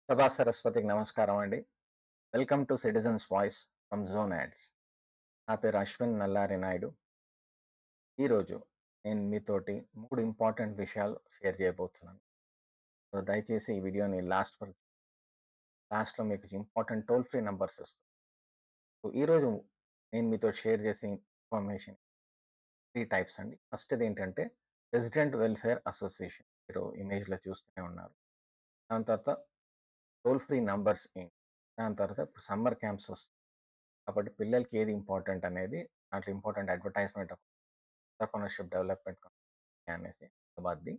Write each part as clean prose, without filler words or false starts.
సభా సరస్వతికి నమస్కారం అండి. Welcome to citizens voice from zone ads. నా పేరు అశ్విన్ నల్లారి నాయుడు. ఈరోజు నేను మీతోటి 3 ఇంపార్టెంట్ విషయాలు షేర్ చేయబోతున్నాను. సో, దయచేసి ఈ వీడియోని లాస్ట్‌లో మీకు ఇంపార్టెంట్ టోల్ ఫ్రీ నంబర్స్ ఇస్తాను. సో, ఈరోజు నేను మీతో షేర్ చేసే ఇన్ఫర్మేషన్ 3 టైప్స్ అండి. ఫస్ట్‌ది ఏంటంటే రెసిడెంట్ వెల్ఫేర్ అసోసియేషన్. మీరు ఇమేజ్‌లో చూస్తూనే ఉన్నారు. దాని తర్వాత టోల్ ఫ్రీ నంబర్స్ ఏంటి? దాని తర్వాత ఇప్పుడు సమ్మర్ క్యాంప్స్ వస్తున్నాయి. కాబట్టి పిల్లలకి ఏది ఇంపార్టెంట్ అనేది దాంట్లో important advertisement entrepreneurship development company అనేసి హైదరాబాద్‌ది.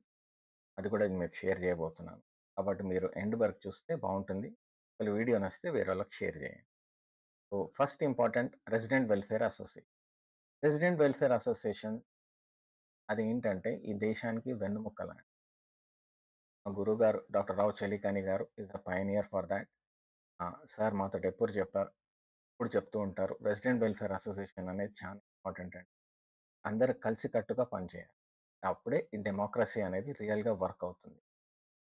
అది కూడా మీకు షేర్ చేయబోతున్నాను. కాబట్టి మీరు ఎండ్ వరకు చూస్తే బావుంటుంది. ఒకవేళ వీడియో నచ్చితే వేరే వాళ్ళకి షేర్ చేయండి. So, first important resident welfare association. Resident welfare association అదేంటంటే ఈ దేశానికి వెన్నెముక లాంటిది. మా గురువుగారు డాక్టర్ రావు చెలికాని గారు is the pioneer for thought. Sir మాతోటి ఎప్పుడు చెప్పారు, ఎప్పుడు చెప్తూ ఉంటారు. రెసిడెంట్ వెల్ఫేర్ అసోసియేషన్ అనేది చాలా ఇంపార్టెంట్ అండి. అందరూ కలిసికట్టుగా పనిచేయాలి. అప్పుడే ఈ డెమోక్రసీ అనేది రియల్‌గా వర్క్ అవుతుంది.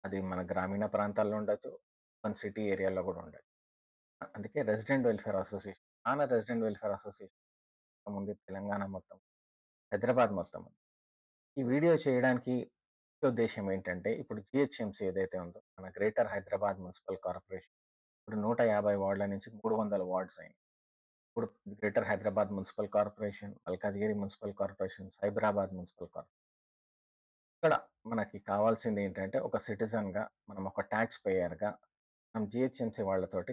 అది మన గ్రామీణ ప్రాంతాల్లో ఉండొచ్చు, మన సిటీ ఏరియాలో గూడా ఉండొచ్చు. అందుకే resident welfare association, resident welfare association ఉంది తెలంగాణ మొత్తం, హైదరాబాద్ మొత్తం. ఈ వీడియో చేయడానికి ముఖ్య ఉద్దేశ్యం ఏంటంటే, ఇప్పుడు జీహెచ్ఎంసీ ఏదైతే ఉందో, మన గ్రేటర్ హైదరాబాద్ మున్సిపల్ కార్పొరేషన్ ఇప్పుడు 150 వార్డుల నుంచి 300 వార్డ్స్ అయినాయి. ఇప్పుడు greater Hyderabad municipal corporation, Malkajgiri municipal corporation, Cyberabad municipal corporation. ఇక్కడ మనకి కావాల్సిందేంటంటే, ఒక సిటిజన్‌గా, మనం ఒక టాక్స్ పేయర్‌గా, మనం జీహెచ్ఎంసీ వాళ్ళతోటి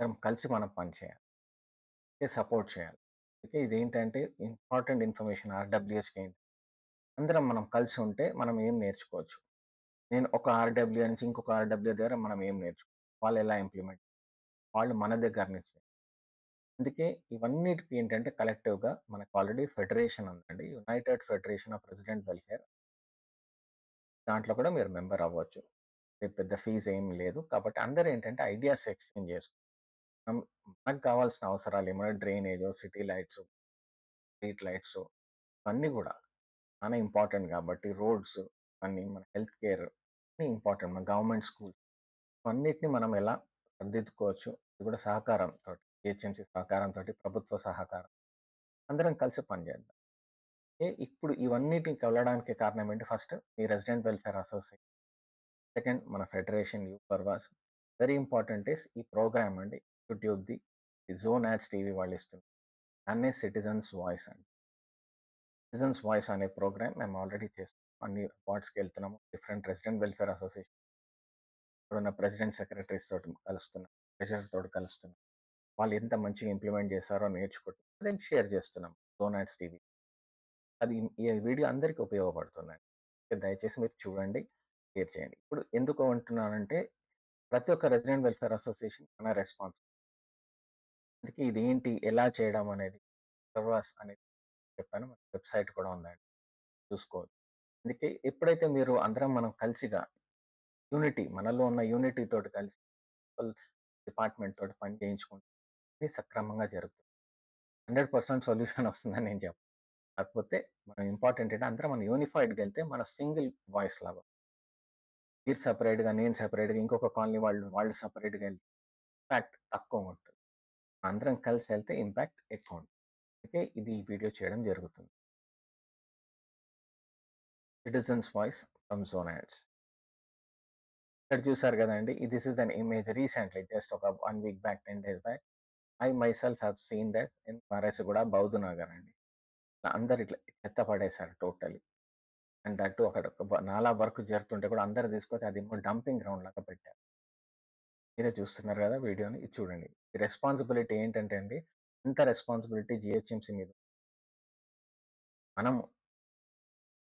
అందరం కలిసి మనం పని చేయాలి. సపోర్ట్ చేయాలి. అయితే ఇదేంటంటే ఇంపార్టెంట్ ఇన్ఫర్మేషన్ ఆర్‌డబ్ల్యూఎస్‌కి ఏంటి, అందరం మనం కలిసి ఉంటే మనం ఏం నేర్చుకోవచ్చు. నేను ఒక ఆర్‌డబ్ల్యూ నుంచి ఇంకొక ఆర్‌డబ్ల్యూ దగ్గర మనం ఏం నేర్చుకోవచ్చు. వాళ్ళెలా ఇంప్లిమెంట్ వాళ్ళు మన దగ్గర నుంచి. అందుకే ఇవన్నిటికి ఏంటంటే కలెక్టివ్‌గా మనకు ఆల్రెడీ ఫెడరేషన్ ఉందండి. United federation of resident welfare. దాంట్లో కూడా మీరు మెంబర్ అవ్వచ్చు. పెద్ద ఫీజ్ ఏం లేదు. కాబట్టి అందరూ ఏంటంటే ఐడియాస్ ఎక్స్‌చేంజ్ మనం మనకు కావాల్సిన అవసరాలు ఏమైనా డ్రైనేజో, సిటీ లైట్సు, స్ట్రీట్ లైట్సు ఇవన్నీ గూడా చాలా ఇంపార్టెంట్ కాబట్టి రోడ్స్ అన్నీ మన హెల్త్ కేర్ అన్నీ ఇంపార్టెంట్. మన గవర్నమెంట్ స్కూల్స్ ఇవన్నిటిని మనం ఎలా సరిదిద్దుకోవచ్చు. ఇది కూడా సహకారంతోటి జీహెచ్ఎంసీ సహకారంతోటి, ప్రభుత్వ సహకారం అందరం కలిసి పనిచేద్దాం. ఇప్పుడు ఇవన్నిటికి వెళ్ళడానికి కారణం ఏంటి? ఫస్ట్ ఈ రెసిడెంట్ వెల్ఫేర్ అసోసియేషన్. సెకండ్ మన ఫెడరేషన్ యూత్ పర్వాస్. వెరీ ఇంపార్టెంట్ ఈస్ ఈ ప్రోగ్రామ్ అండి. యూట్యూబ్‌ది ఈ జోన్ యాడ్స్ టీవీ వాళ్ళు ఇస్తున్నారు. దాన్నే సిటిజన్స్ వాయిస్ అండి. సిటిజన్స్ వాయిస్ అనే ప్రోగ్రామ్ మేము ఆల్రెడీ చేస్తున్నాం. అన్ని వార్డ్స్‌కి వెళ్తున్నాము. డిఫరెంట్ రెసిడెంట్ వెల్ఫేర్ అసోసియేషన్ ఇప్పుడున్న ప్రెసిడెంట్ సెక్రటరీస్ తోటి కలుస్తున్నాం. ట్రెజరర్ తోటి కలుస్తున్నాం. వాళ్ళు ఎంత మంచిగా ఇంప్లిమెంట్ చేశారో నేర్చుకుంటూ అదే షేర్ చేస్తున్నాం. Zone ads TV. అది ఈ వీడియో అందరికీ ఉపయోగపడుతుందండి. దయచేసి మీరు చూడండి, షేర్ చేయండి. ఇప్పుడు ఎందుకు అంటున్నానంటే, ప్రతి ఒక్క రెసిడెంట్ వెల్ఫేర్ అసోసియేషన్ మన రెస్పాన్స్. అందుకే ఇదేంటి, ఎలా చేయడం అనేది సర్వాస్ అనేది చెప్పాను. మన వెబ్‌సైట్ కూడా ఉందండి. చూసుకోవచ్చు. అందుకే ఎప్పుడైతే మీరు అందరం మనం కలిసిగా మనలో ఉన్న యూనిటీ తోటి కలిసి మున్సిపల్ డిపార్ట్‌మెంట్ తోటి పని చేయించుకుంటే ఇది సక్రమంగా జరుగుతుంది. 100% సొల్యూషన్ వస్తుందని నేను చెప్పను. కాకపోతే మనం ఇంపార్టెంట్ ఏంటంటే అందరం మనం యూనిఫైడ్‌గా ఎళ్తే మన సింగిల్ వాయిస్ లాగా. మీరు సెపరేట్‌గా, నేను సెపరేట్‌గా, ఇంకొక కాలనీ వాళ్ళు సెపరేట్‌గా ఎళ్తే ఇంపాక్ట్ తక్కువుంటది. అందరం కలిసి ఎళ్తే ఇంపాక్ట్ ఎక్కువుంటది. అందుకే ఇది ఈ వీడియో చేయడం జరుగుతుంది. Citizens voice from zone ads. ఇక్కడ చూసారు గదండీ! This is an image recently just ఒక 1 week back, 10 days back. I myself have seen that in ఫారెస్ట్‌గూడ, బౌద్ధ్ నగర్ అండి. అందరూ ఇట్లా చెత్త పడేశారు టోటల్లీ. అండ్ దట్ టూ అక్కడ ఒక నాలా వర్క్ జరుగుతుంటే కూడా అందరూ తీసుకొచ్చి అదేమో డంపింగ్ గ్రౌండ్ లాగా పెట్టారు. మీరే చూస్తున్నారు గదా వీడియోని. ఇది చూడండి. ఈ రెస్పాన్సిబిలిటీ ఏంటంటే అండి, ఇంత రెస్పాన్సిబిలిటీ జీహెచ్ఎంసీ మీద. మనం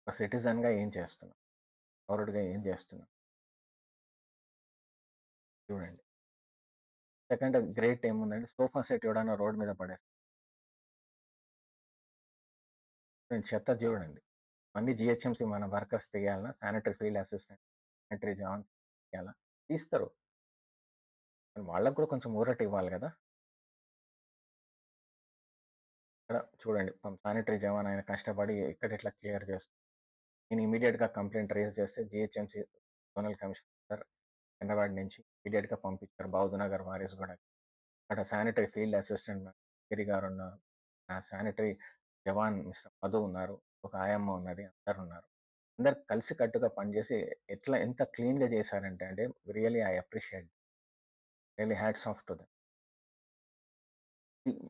ఒక సిటిజన్‌గా ఏం చేస్తున్నాం? పౌరుడిగా ఏం చేస్తున్నాం? చూడండి. సెకండ్ గ్రేట్ ఏముందండి, సోఫా సెట్ ఎవడన్నా రోడ్ మీద పడేస్తే చెత్త చూడండి. అన్ని జీహెచ్ఎంసీ మన వర్కర్స్ తీయాలనా? Sanitary field assistant, sanitary jawans తీయాలా? తీస్తారు. కానీ వాళ్ళకి కూడా కొంచెం ఊరట ఇవ్వాలి గదా! ఇక్కడ చూడండి, శానిటరీ జవాన్ ఆయన కష్టపడి ఎక్కడిట్లా క్లియర్ చేస్తారు. నేను ఇమ్మీడియేట్‌గా కంప్లెయింట్ రైజ్ చేస్తే జీహెచ్ఎంసీ జోనల్ కమిషనర్ హైదరాబాద్ నుంచి ఇమ్మీడియేట్‌గా పంపించారు బౌద్ధనగర్ వారియస్‌గూడకి. అక్కడ శానిటరీ ఫీల్డ్ అసిస్టెంట్ గిరి గారున్నారు. శానిటరీ జవాన్ మిస్టర్ మధు ఉన్నారు. ఒక ఆయమ్మ ఉన్నది. అందరున్నారు. అందరూ కలిసికట్టుగా పనిచేసి ఎంత క్లీన్‌గా చేశారంటే అండి really I appreciate. Really hats off to them.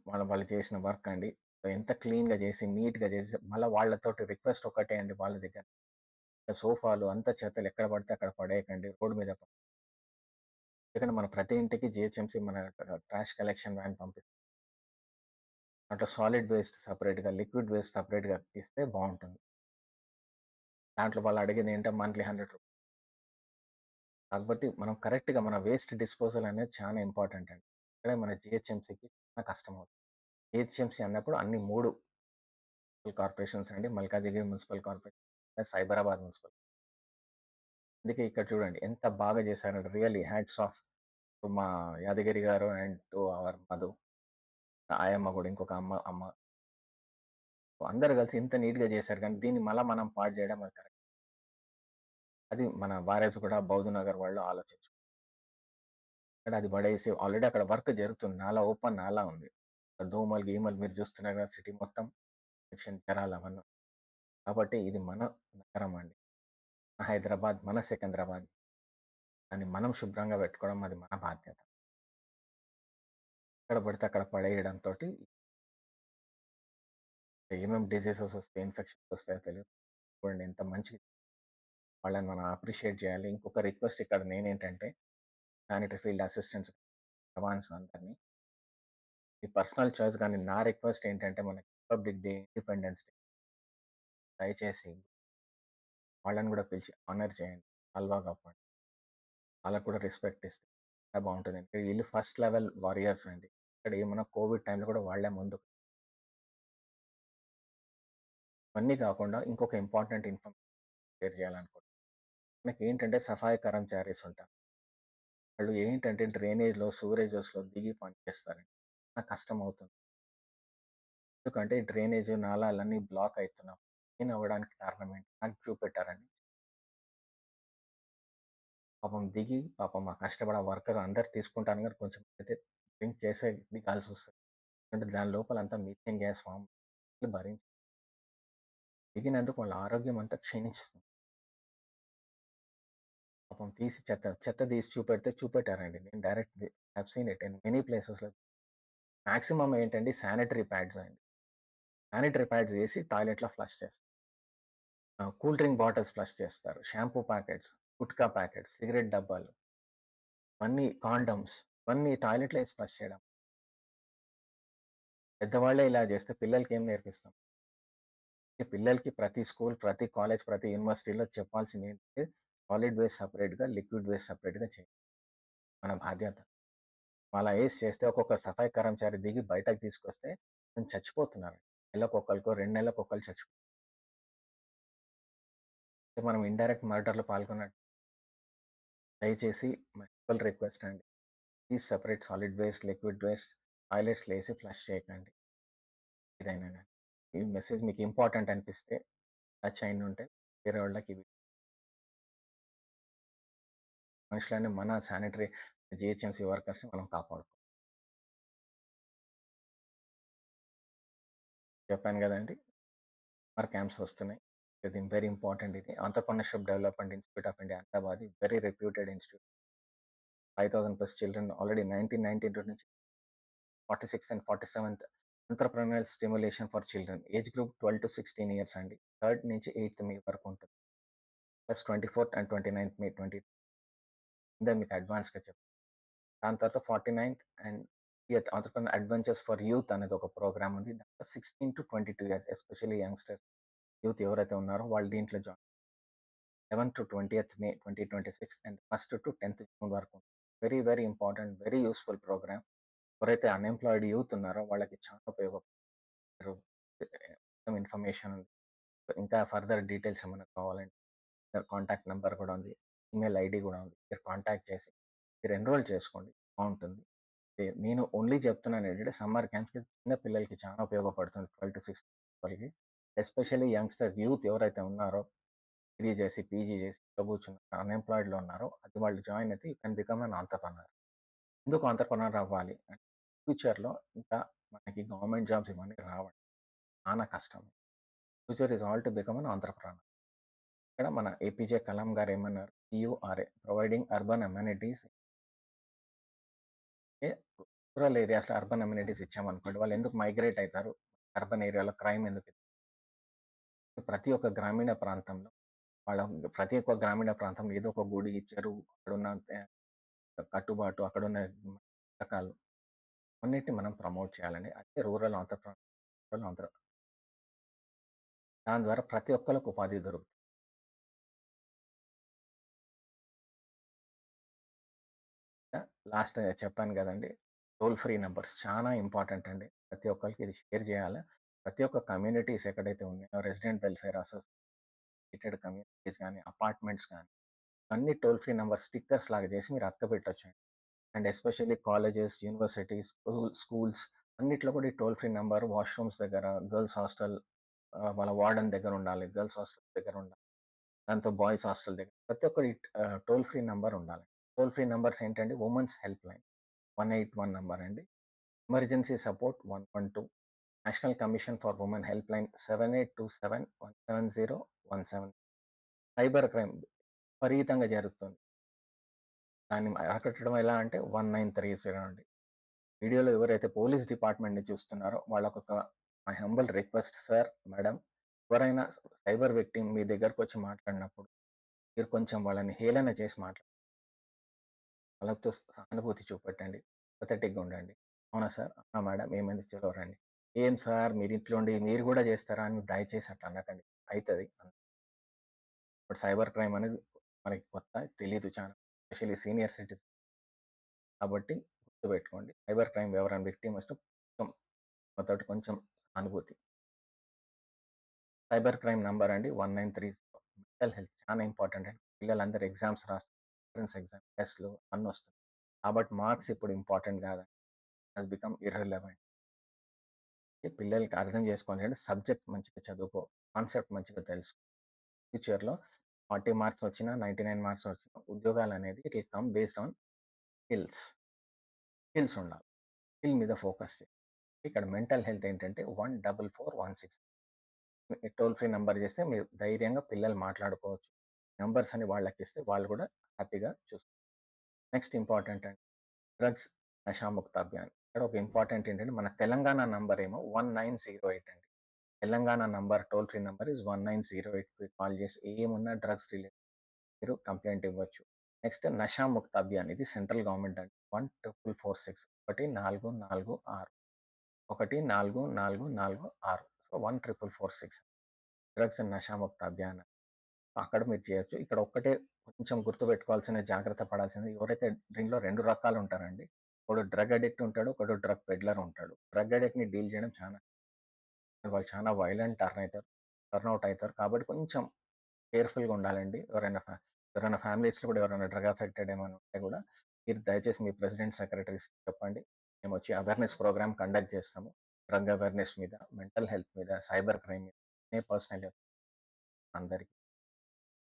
వాళ్ళు వాళ్ళు చేసిన వర్క్ అండి. ఎంత క్లీన్‌గా చేసి, నీట్‌గా చేసి మళ్ళా వాళ్ళతోటి రిక్వెస్ట్ ఒక్కటే అండి వాళ్ళ దగ్గర. సోఫాలు అంతా చెత్తలు ఎక్కడ పడితే అక్కడ పడేయకండి. రోడ్డు మీద ఎందుకంటే మన ప్రతి ఇంటికి జీహెచ్ఎంసీ మన ట్రాష్ కలెక్షన్ వ్యాన్ పంపిస్తుంది. దాంట్లో సాలిడ్ వేస్ట్ సెపరేట్‌గా, లిక్విడ్ వేస్ట్ సెపరేట్‌గా ఇస్తే బావుంటుంది. దాంట్లో వాళ్ళు అడిగేది ఏంటంటే మంత్లీ రూ. 100. కాబట్టి మనం కరెక్ట్‌గా మన వేస్ట్ డిస్పోజల్ అనేది చాలా ఇంపార్టెంట్ అండి. ఇక్కడే మన జీహెచ్ఎంసీకి చాలా కష్టమవుతుంది. జీహెచ్ఎంసీ అన్నప్పుడు అన్ని 3 కార్పొరేషన్స్ అండి. Malkajgiri municipal corporation, plus Cyberabad municipal. అందుకే ఇక్కడ చూడండి ఎంత బాగా చేశారంటే రియల్లీ హ్యాట్స్ ఆఫ్ టు మా యాదగిరి గారు అండ్ టు అవర్ మధు. ఆయమ్మ కూడా ఇంకొక అమ్మ అందరూ కలిసి ఇంత నీట్‌గా చేశారు కానీ దీన్ని మళ్ళా మనం పాడు చేయడం అది కరెక్ట్. అది మన భారత్ కూడా బౌద్ధ నగర్ వాళ్ళు ఆలోచించు. ఇక్కడ అది పడేసి ఆల్రెడీ అక్కడ వర్క్ జరుగుతుంది. నాలా ఓపెన్ నాలా ఉంది. దోమలు, గీమలు మీరు చూస్తున్నారు కదా సిటీ మొత్తం ఇన్ఫెక్షన్ జ్వరాలు అవన్నీ. కాబట్టి ఇది మన నగరం అండి. మన హైదరాబాద్, మన సికింద్రాబాద్. దాన్ని మనం శుభ్రంగా పెట్టుకోవడం అది మన బాధ్యత. ఎక్కడ పడితే అక్కడ పడేయడంతోటి ఏమేం డిసీజెస్ వస్తాయి, ఇన్ఫెక్షన్స్ వస్తాయో తెలియదు. చూడండి ఎంత మంచి వాళ్ళని మనం అప్రిషియేట్ చేయాలి. ఇంకొక రిక్వెస్ట్ ఇక్కడ నేనేంటంటే శానిటరీ ఫీల్డ్ అసిస్టెంట్స్, జవాన్స్ అందరిని మీ పర్సనల్ చాయిస్ కానీ నా రిక్వెస్ట్ ఏంటంటే మనకి రిపబ్లిక్ డే, ఇండిపెండెన్స్ డే దయచేసి వాళ్ళని కూడా పిలిచి ఆనర్ చేయండి. హల్వా కప్పండి. వాళ్ళకి కూడా రెస్పెక్ట్ ఇస్తే చాలా బాగుంటుంది. అంటే వీళ్ళు ఫస్ట్ లెవెల్ వారియర్స్ అండి. ఇక్కడ ఏమన్నా కోవిడ్ టైంలో కూడా వాళ్ళే ముందు. ఇవన్నీ కాకుండా ఇంకొక ఇంపార్టెంట్ ఇన్ఫర్మేషన్ షేర్ చేయాలనుకుంటున్నాను. మనకి ఏంటంటే సఫాయి కర్మచారీస్ ఉంటారు. వాళ్ళు ఏంటంటే డ్రైనేజ్‌లో, సూరేజెస్‌లో దిగి పనిచేస్తారండి. నాకు కష్టం అవుతుంది. ఎందుకంటే డ్రైనేజ్ నాలాలన్నీ బ్లాక్ అయితున్నాం. క్లీన్ అవ్వడానికి కారణం ఏంటి? నాకు చూపెట్టారండి. పాపం దిగి పాపం ఆ కష్టపడే వర్కర్ అందరూ తీసుకుంటాను గాని కొంచెం అయితే డ్రింక్ చేసే దిగాల్సొస్తది. అంటే దాని లోపల అంతా మీథేన్ గ్యాస్ ఫార్మ్ భరించి దిగినందుకు వాళ్ళ ఆరోగ్యం అంతా క్షీణిస్తుంది. పాపం తీసి చెత్త తీసి చూపెట్టారండి. నేను direct I have seen it in many ప్లేసెస్‌లో. మాక్సిమం ఏంటంటే శానిటరీ ప్యాడ్స్ అండి. శానిటరీ ప్యాడ్స్ ఏసి టాయిలెట్‌లో ఫ్లష్ చేస్తారు. కూల్ డ్రింక్ బాటిల్స్ ఫ్లష్ చేస్తారు. Shampoo packets, gutka packets, cigarette డబ్బాలు, ఇవన్నీ కాండమ్స్ ఇవన్నీ టాయిలెట్‌లో ఏసి ఫ్లష్ చేయడం. పెద్దవాళ్ళే ఇలా చేస్తే పిల్లలకేం నేర్పిస్తాం? ఈ పిల్లలకి ప్రతి స్కూల్, ప్రతి కాలేజ్, ప్రతి యూనివర్సిటీలో చెప్పాల్సింది ఏంటంటే సాలిడ్ వేస్ట్ సెపరేట్‌గా, లిక్విడ్ వేస్ట్ సెపరేట్‌గా చేయాలి. మన బాధ్యత. అలా ఏసి చేస్తే ఒక్కొక్క సఫాయి కర్మచారి దిగి బయటకు తీసుకొస్తే చచ్చిపోతున్నారు. నెలకొకళ్ళకో, 2 నెలలకొకళ్ళు మనం ఇండైరెక్ట్ మర్డర్‌లో పాల్గొన్నట్టు. దయచేసి మై హంబల్ రిక్వెస్ట్ అండి. Please separate solid waste, liquid waste టాయిలెట్స్‌లో ఏసి ఫ్లష్ చేయకండి. ఏదైనా గాని. ఈ మెసేజ్ మీకు ఇంపార్టెంట్ అనిపిస్తే టచ్ అయ్యుంటే వేరే వాళ్ళకి ఇవి మనుషులని మన శానిటరీ జీహెచ్ఎంసీ వర్కర్స్‌ని మనం కాపాడుకోవాలి. చెప్పాను గదండీ! సమ్మర్ క్యాంప్స్ వస్తున్నాయి. ఇది వెరీ ఇంపార్టెంట్ ఇది. Entrepreneurship development institute of India Hyderabad very reputed institute. 5000 plus children already 1992 నుంచి 46th and 47th entrepreneur stimulation for children. Age group 12-16 years అండి. 3 నుంచి 8థ్ మే వరకు ఉంటుంది. ప్లస్ 24th అండ్ 29th మే 20 కింద మీకు అడ్వాన్స్‌గా చెప్తాను. దాని తర్వాత 49th and 30th entrepreneur adventures for youth అనేది ఒక ప్రోగ్రామ్ ఉంది. దాంట్లో 16-22 ఇయర్స్ ఎస్పెషల్లీ యంగ్‌స్టర్స్ యూత్ ఎవరైతే ఉన్నారో వాళ్ళు దీంట్లో 11-20th May 2026 and 1-10th June వరకు. Very very important, very useful programme. ఎవరైతే అన్‌ఎంప్లాయిడ్ యూత్ ఉన్నారో వాళ్ళకి చాలా ఉపయోగపడతారు. మొత్తం ఇన్ఫర్మేషన్ ఉంది. ఇంకా ఫర్దర్ డీటెయిల్స్ ఏమైనా కావాలంటే కాంటాక్ట్ నంబర్ కూడా ఉంది. ఈమెయిల్ ఐడీ కూడా ఉంది. మీరు కాంటాక్ట్ చేసి మీరు ఎన్రోల్ చేసుకోండి. బావుంటుంది. నేను ఓన్లీ చెప్తున్నాను ఏంటంటే సమ్మర్ క్యాంప్స్‌కి చిన్న పిల్లలకి చాలా ఉపయోగపడుతుంది. 12-16 వాళ్ళకి. ఎస్పెషల్లీ యంగ్‌స్టర్స్ యూత్ ఎవరైతే ఉన్నారో డిగ్రీ చేసి, పీజీ చేసి ఇంట్లో కూర్చున్న అన్‌ఎంప్లాయిడ్‌లో ఉన్నారో అది వాళ్ళు జాయిన్ అయితే you can become an entrepreneur. ఎందుకు ఆంత్రప్రెన్యూర్ అవ్వాలి అంటే ఫ్యూచర్‌లో ఇంకా మనకి గవర్నమెంట్ జాబ్స్ ఇవన్నీ రావండి. చానా కష్టం. Future is all to become an entrepreneur. ఇక్కడ మన ఏపీజే కలాం గారు ఏమన్నారు? PURA providing urban amenities a rural ఏరియాస్‌లో అర్బన్ అమ్యూనిటీస్ ఇచ్చామనుకోండి వాళ్ళు ఎందుకు మైగ్రేట్ అయితారు? అర్బన్ ఏరియాలో క్రైమ్ ఎందుకు ప్రతి ఒక్క గ్రామీణ ప్రాంతంలో వాళ్ళ ప్రతి ఒక్క గ్రామీణ ప్రాంతంలో ఏదో ఒక గుడి, చెరువు, అక్కడున్న కట్టుబాటు, అక్కడున్న రకాలు అన్నిటిని మనం ప్రమోట్ చేయాలండి. అదే రూరల్ ఆంత్ర దాని ద్వారా ప్రతి ఒక్కళ్ళకి ఉపాధి దొరుకుతుంది. లాస్ట్ చెప్పాను గదండీ! టోల్ ఫ్రీ నంబర్స్ చాలా ఇంపార్టెంట్ అండి. ప్రతి ఒక్కళ్ళకి ఇది షేర్ జేయాలా. ప్రతి ఒక్క కమ్యూనిటీస్ ఎక్కడైతే ఉన్నాయో రెసిడెంట్ వెల్‌ఫేర్ అసోసియేటెడ్ కమ్యూనిటీస్ గాని, అపార్ట్మెంట్స్ గాని అన్ని టోల్ ఫ్రీ నంబర్ స్టిక్కర్స్ లాగా జేసి మీరు అతకబెట్టొచ్చండి. And especially colleges, universities, schools అన్నిట్లో కూడా ఈ టోల్ ఫ్రీ నంబర్ వాష్‌రూమ్స్ దగ్గర, గర్ల్స్ హాస్టల్ వాళ్ళ వార్డెన్ దగ్గర ఉండాలి. గర్ల్స్ హాస్టల్ దగ్గర ఉండాలి. దాంతో బాయ్స్ హాస్టల్ దగ్గర ప్రతి ఒక్కరి టోల్ ఫ్రీ నంబర్ ఉండాలి. టోల్ ఫ్రీ నంబర్స్ ఏంటంటే వుమెన్స్ హెల్ప్ లైన్ 181 నంబర్ అండి. Emergency support 112, national commission for women help line 7827170117. Cyber crime విపరీతంగా జరుగుతుంది. దాన్ని అరికట్టడం ఎలా అంటే 1930 అండి. వీడియోలో ఎవరైతే పోలీస్ డిపార్ట్మెంట్‌ని చూస్తున్నారో వాళ్ళకొక my humble request sir, madam ఎవరైనా సైబర్ విక్టిమ్ మీ దగ్గరకొచ్చి మాట్లాడినప్పుడు మీరు కొంచెం వాళ్ళని హేళన చేసి వాళ్ళతో సానుభూతి చూపెట్టండి. ఎmpaథెటిక్‌గా ఉండండి. అవునా సార్? ఆ! మేడం ఏమైంది చలో రండి. ఏం సార్ మీరు ఇంట్లో ఉండి మీరు గూడా చేస్తారా అని దయచేసి అట్లా అనకండి. అయితది. ఇప్పుడు సైబర్ క్రైమ్ అనేది మనకి కొత్త తెలీదు చాలా. ఎస్పెషల్లీ సీనియర్ సిటిజన్ కాబట్టి గుర్తుపెట్టుకోండి. సైబర్ క్రైమ్ ఎవరైనా విక్టిమ్ వస్తే కొంచెం వాళ్ళతోటి కొంచెం సానుభూతి. సైబర్ క్రైమ్ నంబర్ అండి 1930. మెంటల్ హెల్త్ చాలా ఇంపార్టెంట్ అండి. పిల్లలందరూ ఎగ్జామ్స్ ఎంట్రన్స్ ఎగ్జామ్, టెస్ట్‌లు అన్నొస్తున్నాయి. కాబట్టి మార్క్స్ ఇప్పుడు ఇంపార్టెంట్ కాదండి. Has become irrelevant. పిల్లలకి అర్థం చేసుకోవాలి అంటే సబ్జెక్ట్ మంచిగా చదువుకో, కాన్సెప్ట్ మంచిగా తెలుసుకో. ఫ్యూచర్‌లో 40 మార్క్స్ వచ్చినా, 99 మార్క్స్ వచ్చినా ఉద్యోగాలనేది it will come based on skills. Skills ఉండాలి. స్కిల్ మీద ఫోకస్ చేయాలి. ఇక్కడ మెంటల్ హెల్త్ ఏంటంటే 14416 టోల్ ఫ్రీ నంబర్ చేస్తే మీరు ధైర్యంగా పిల్లలు మాట్లాడుకోవచ్చు. నంబర్స్ అని వాళ్ళకిస్తే వాళ్ళు కూడా హ్యాపీగా చూస్తారు. నెక్స్ట్ ఇంపార్టెంట్ అండి డ్రగ్స్ నషాముక్త అభియాన్. ఇక్కడ ఒక ఇంపార్టెంట్ ఏంటంటే మన తెలంగాణ నంబర్ ఏమో 1908 అండి. Telangana number toll free number is 1908కి కాల్ చేసి ఏమున్నా డ్రగ్స్ రిలేటెడ్ మీరు కంప్లైంట్ ఇవ్వచ్చు. నెక్స్ట్ నషాముక్త అభియాన్ ఇది సెంట్రల్ గవర్నమెంట్ అండి. 14446 1446 1446 so 14446 drugs and Nashamukt Abhiyan. అక్కడ మీరు చేయొచ్చు. ఇక్కడ ఒక్కటే కొంచెం గుర్తుపెట్టుకోవాల్సిన జాగ్రత్త పడాల్సింది ఎవరైతే దీనిలో 2 రకాలు ఉంటారండి. ఒకడు డ్రగ్ అడిక్ట్ ఉంటాడు. ఒకడు డ్రగ్ పెడ్లర్ ఉంటాడు. డ్రగ్ అడిక్ట్‌ని డీల్ చేయడం వాళ్ళు చాలా వైలెంట్ టర్న్ అవుట్ అయితారు. కాబట్టి కొంచెం కేర్‌ఫుల్‌గా ఉండాలండి. ఎవరైనా ఫ్యామిలీస్‌లో కూడా ఎవరైనా డ్రగ్ అఫెక్టెడ్ ఏమైనా ఉంటే కూడా మీరు దయచేసి మీ ప్రెసిడెంట్, సెక్రటరీస్‌కి చెప్పండి. మేమొచ్చి అవేర్‌నెస్ ప్రోగ్రామ్ కండక్ట్ చేస్తాము. డ్రగ్ అవేర్‌నెస్ మీద, మెంటల్ హెల్త్ మీద, సైబర్ క్రైమ్ మీద నేను పర్సనల్‌గా అందరికి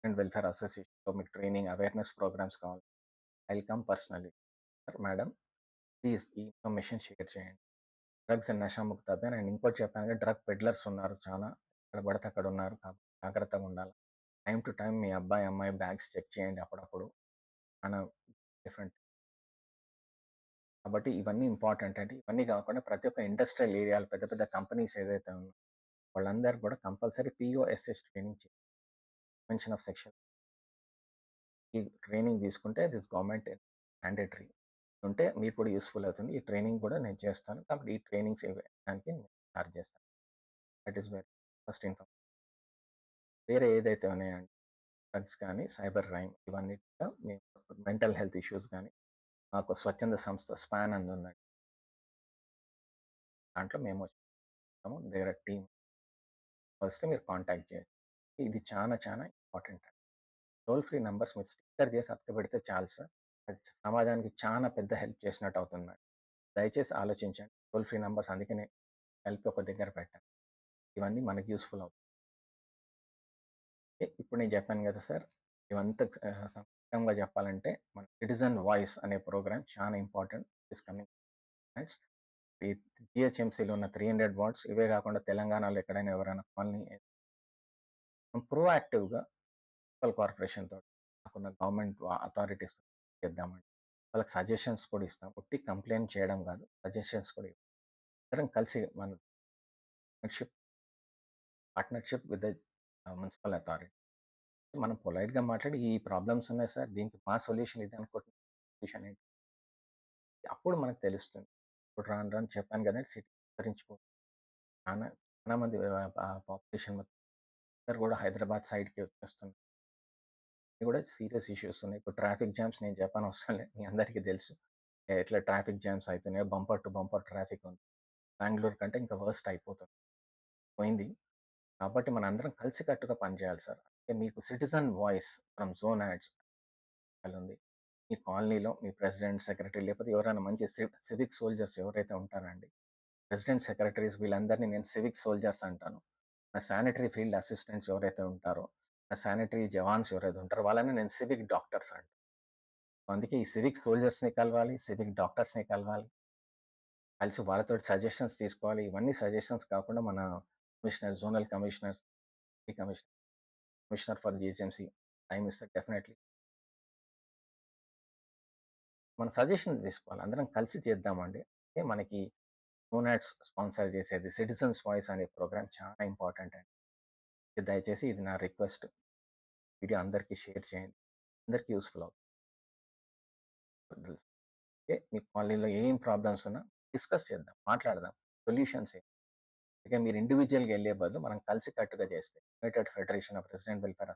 అండ్ వెల్ఫేర్ అసోసియేషన్‌లో మీకు ట్రైనింగ్ అవేర్‌నెస్ ప్రోగ్రామ్స్ కావాలి. I will come personally. Madam please ఈ ఇన్ఫర్మేషన్ షేర్ చేయండి. Drugs and Nashamukt Abhiyan and ఇంకోటి చెప్పాను కదా డ్రగ్ పెడ్లర్స్ ఉన్నారు చాలా. ఎక్కడ పడితే అక్కడ ఉన్నారు. కాబట్టి జాగ్రత్తగా ఉండాలి. టైమ్ టు టైమ్ మీ అబ్బాయి, అమ్మాయి బ్యాగ్స్ చెక్ చేయండి అప్పుడప్పుడు. మన డిఫరెంట్ కాబట్టి ఇవన్నీ ఇంపార్టెంట్ అండి. ఇవన్నీ కాకుండా ప్రతి ఒక్క ఇండస్ట్రియల్ ఏరియాలో పెద్ద పెద్ద కంపెనీస్ ఏదైతే ఉన్నాయో వాళ్ళందరూ కూడా కంపల్సరీ పీఓఎస్ఎస్ ట్రైనింగ్ చేయాలి. ప్రివెన్షన్ ఆఫ్ సెక్షువల్ ఈ ట్రైనింగ్ తీసుకుంటే దిస్ గవర్నమెంట్ మ్యాండేటరీ ఉంటే మీకు కూడా యూస్‌ఫుల్ అవుతుంది. ఈ ట్రైనింగ్ కూడా నేను చేస్తాను. కాబట్టి ఈ ట్రైనింగ్స్ ఇవ్వడానికి నేను చార్జ్ చేస్తాను. That is very first inform వేరే ఏదైతే ఉన్నాయండి డ్రగ్స్ కానీ, సైబర్ క్రైమ్ ఇవన్నీ కూడా మేము మెంటల్ హెల్త్ ఇష్యూస్ గానీ, మాకు స్వచ్ఛంద సంస్థ స్పాన్ అని ఉందండి. దాంట్లో మేము వస్తాము. దగ్గర టీమ్ వస్తే మీరు కాంటాక్ట్ చేయండి. ఇది చాలా చాలా ఇంపార్టెంట్ అండి. టోల్ ఫ్రీ నంబర్స్ మీరు స్టిక్కర్ చేసి అతకబెడితే చాలు సార్. అది సమాజానికి చాలా పెద్ద హెల్ప్ చేసినట్టు అవుతుంది మేడం. దయచేసి ఆలోచించండి. టోల్ ఫ్రీ నంబర్స్ అందుకనే కలిపి ఒక దగ్గర పెట్టండి. ఇవన్నీ మనకి యూజ్‌ఫుల్ అవుతాయి. ఇప్పుడు నేను చెప్పాను కదా సార్! ఇవంతా సంక్షిప్తంగా చెప్పాలంటే మన 'సిటిజన్ వాయిస్' అనే ప్రోగ్రామ్ చాలా ఇంపార్టెంట్ దిస్ కమింగ్ టైమ్స్. ఈ జీహెచ్ఎంసీలో ఉన్న 300 వాట్స్ ఇవే కాకుండా తెలంగాణలో ఎక్కడైనా ఎవరైనా కాలనీ ప్రోయాక్టివ్‌గా మున్సిపల్ కార్పొరేషన్‌తో నాకున్న గవర్నమెంట్ అథారిటీస్ చేద్దామండి. వాళ్ళకి సజెషన్స్ కూడా ఇస్తాం. ఉట్టి కంప్లెయింట్ చేయడం కాదు. సజెషన్స్ కూడా ఇస్తాం. అందరం కలిసి మన partnership partnership with the municipal authority. మనం పొలైట్‌గా మాట్లాడి ఈ ప్రాబ్లమ్స్ ఉన్నాయి సార్. దీనికి మా సొల్యూషన్ ఇది అనుకుంటున్నాం. సొల్యూషన్ ఏంటి? అప్పుడు మనకు తెలుస్తుంది. ఇప్పుడు రాను రాను చెప్పాను కదండీ సిటీ విస్తరించిపోతుంది. చానా చాలా మంది పాపులేషన్ అందరూ కూడా హైదరాబాద్ సైడ్‌కి వచ్చేస్తున్నారు. ఇవి కూడా సీరియస్ ఇష్యూస్ ఉన్నాయి. ఇప్పుడు ట్రాఫిక్ జామ్స్ నేను చెప్పనవసరం లేదు. మీ అందరికీ తెలుసు. ఎట్లా ట్రాఫిక్ జామ్స్ అయితున్నాయో బంపర్ టు బంపర్ ట్రాఫిక్ ఉంది. బెంగుళూరు కంటే ఇంకా వర్స్ట్ అయిపోతుంది. పోయింది. కాబట్టి మనందరం కలిసికట్టుగా పనిచేయాలి సార్. అంటే మీకు citizen voice from zone ads ఉంది. మీ కాలనీలో మీ ప్రెసిడెంట్, సెక్రటరీ లేకపోతే ఎవరైనా మంచి సివిక్ సోల్జర్స్ ఎవరైతే ఉంటారండి. ప్రెసిడెంట్, సెక్రటరీస్ వీళ్ళందరినీ నేను సివిక్ సోల్జర్స్ అంటాను. నా శానిటరీ ఫీల్డ్ అసిస్టెంట్స్ ఎవరైతే ఉంటారో, నా శానిటరీ జవాన్స్ ఎవరైతే ఉంటారో వాళ్ళని నేను సివిక్ డాక్టర్స్ అంటాను. అందుకే ఈ సివిక్ సోల్జర్స్‌ని కలవాలి, సివిక్ డాక్టర్స్‌ని కలవాలి. కలిసి వాళ్ళతోటి సజెషన్స్ తీసుకోవాలి. ఇవన్నీ సజెషన్స్ కాకుండా మన commissioner, zonal commissioners, commissioner, commissioner for GHMC time ఇస్తే డెఫినైట్‌లీ మన సజెషన్ తీసుకోవాలి. అందరం కలిసి చేద్దామండి. అంటే మనకి సోనాట్స్ స్పాన్సర్ చేసేది 'సిటిజన్స్ వాయిస్' అనే ప్రోగ్రామ్ చాలా ఇంపార్టెంట్ అండి. దయచేసి ఇది నా రిక్వెస్ట్. వీడియో అందరికీ షేర్ చేయండి. అందరికీ యూజ్‌ఫుల్ అవుతుంది. ఓకే. మీ కాలనీలో ఏం ప్రాబ్లమ్స్ ఉన్నా డిస్కస్ చేద్దాం. మాట్లాడదాం. సొల్యూషన్స్ ఏంటి? ఇక మీరు ఇండివిడ్యుయల్‌గా ఎళ్ళే బదులు మనం కలిసి కట్టుగా చేస్తే United federation of resident welfare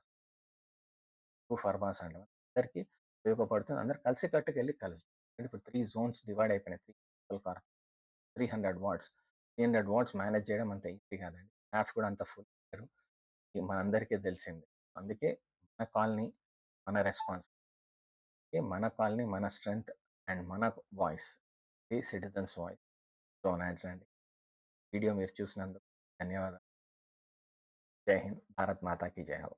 farms అంటాం. అందరికీ ఉపయోగపడుతుంది. అందరూ కలిసి కట్టుగా ఎళ్లి కలుస్తాం. ఇప్పుడు 3 జోన్స్ డివైడ్ అయిపోయినాయి. 300 వాట్స్. 300 వాట్స్ మేనేజ్ చేయడం అంత ఈజీ కాదండి. స్టాఫ్ కూడా అంత ఫుల్ లేరు. ఇది మనందరికీ తెలిసిందే. అందుకే మన కాలనీ, మన రెస్పాన్స్. మన కాలనీ, మన స్ట్రెంగ్త్ అండ్ మన వాయిస్. ఇది సిటిజన్స్ వాయిస్. డోనాల్డ్స్ అండి. వీడియో మీరు చూసినందుకు ధన్యవాదాలు. జై హింద్. భారత్ మాతా కీ జై హో.